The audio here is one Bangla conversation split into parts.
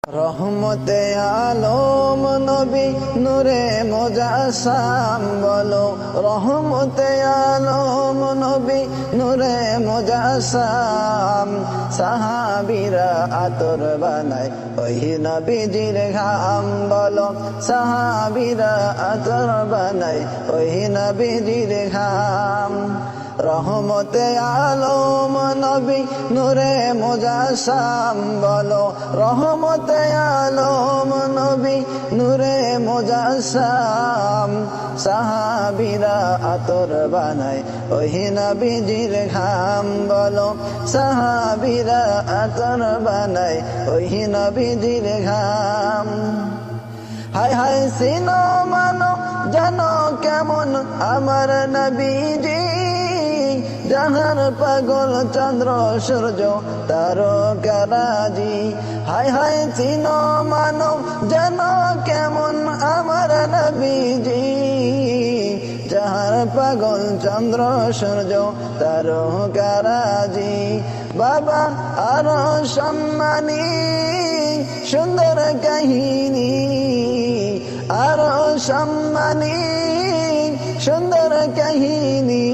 রহমতে আলম নবী নূরে মুজাসসাম বলো, রহমতে আলম নবী নূরে মুজাসসাম। সাহাবীরা আতর বানায় ওই নবীজির ঘাম বলো, সাহাবীরা আতর বানায় ওই নবীজির ঘাম। রহমতে আলম নবী নূরে মুজাসসাম বলো, রহমতে আলম নবী নূরে মুজাসসাম। সাহাবীরা আতর বানায় ওই নবীজির ঘাম বলো, সাহাবীরা আতর বানায় ওই নবীজির ঘাম। হায় হায় সিনো মানো জানো কেমন আমার নবীজি, জাহান পাগল চন্দ্র সূর্য তারকারাজি। হায় হায় চিনো মানো জানো কেমন আমার নবীজি, জাহান পাগল চন্দ্র সূর্য তারকারাজি। বাবা আরো সম্মানী সুন্দর কাহিনী, আরো সম্মানী সুন্দর কাহিনী।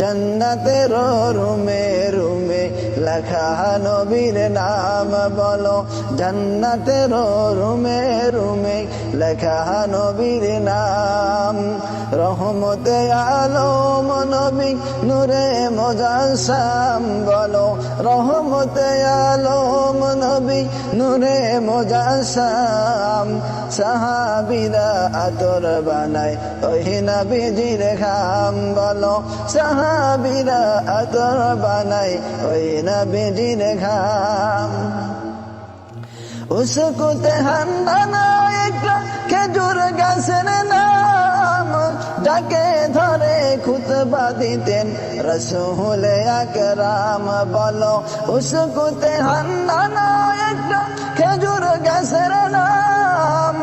জান্নাতের রুমে রুমে লেখা নবীর নাম বলো, জান্নাতের রুমে রুমে লেখা নবীর নাম। রহমতে আলম নবী নূরে মুজাসসাম বলো, রহমতে আলম নবী নূরে মুজাসসাম। সাহাবীরা আতর বানায় ওই নবীজির ঘাম বলো, সাহাবীরা আতর বানায় ওই নবীজির ঘাম। উস্কুতে হান্নানা একটা খেজুর গাছের নাম, যাকে ধরে খুতবা দিতেন রাসূল আকরাম বলো। উস্কুতে হান্নানা একটা খেজুর গাছের নাম,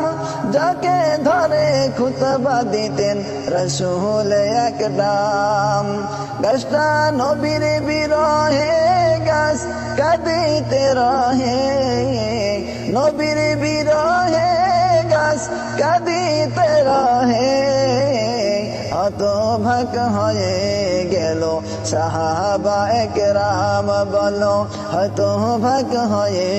যাকে ধরে খুতবা দিতেন রাসূল আকরাম। গাছটা নবীর বিরহে গাছ কাঁদিতে রহে, নবীর বিরহে গাছ কাঁদিতে রহে। হতভাগ হয়ে গেল সাহাবা একরাম বলো, হতভাগ হয়ে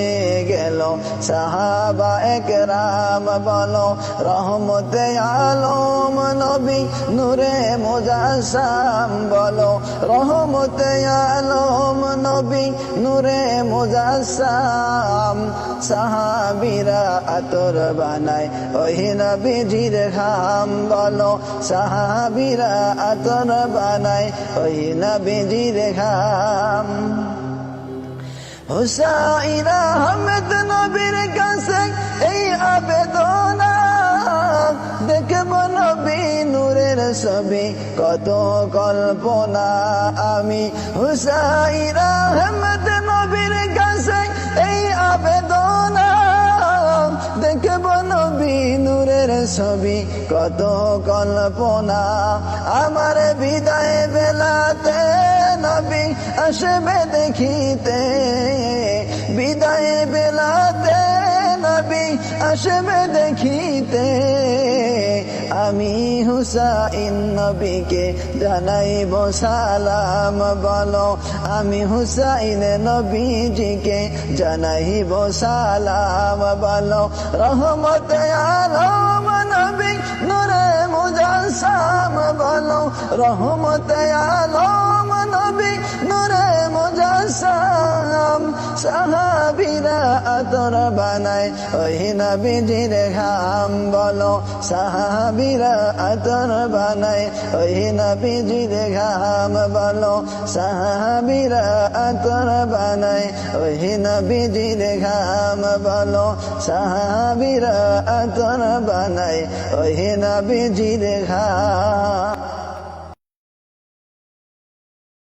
গেল সাহাবা একরাম বলো। রহমতে আলম নবী নূরে মুজাসসাম বলো, রহমতে আলম নবী নূরে মুজাসসাম। সাহাবীরা আতর বানায় ওই নবীজির ঘাম বলো, সাহাবীরা আতর বানায় ওই নবীজির ঘাম। হুসাইন আহমেদ নবীর কাছে এই আবেদন, দেখব নবী নূরের ছবি কত কল্পনা আমি। হুসাইন আহমেদ নবীর কাছে এই আবেদন, দেখব নবী নূরের ছবি কত কল্পনা। আমার বিদায় বেলাতে নবী আসবে দেখিতে, বিদায় বেলাতে নবী আসবে দেখিতে। আমি হুসাইন নবীকে জানাইব সালাম বলো, আমি হুসাইন নবীজিকে জানাইব সালাম বলো। রহমতে আলম নবী নূরে মুজাসসাম বলো, রহমতে আলম নবী নূরে মুজাসসাম। সাহাবীরা আতর বানায় ওই নবীজির ঘাম বলো, সাহাবীরা আতর বানায় ওই নবীজির ঘাম বলো, সাহাবীরা আতর বানায় ওই নবীজির ঘাম বলো, সাহাবীরা আতর বানায় ওই নবীজির ঘাম।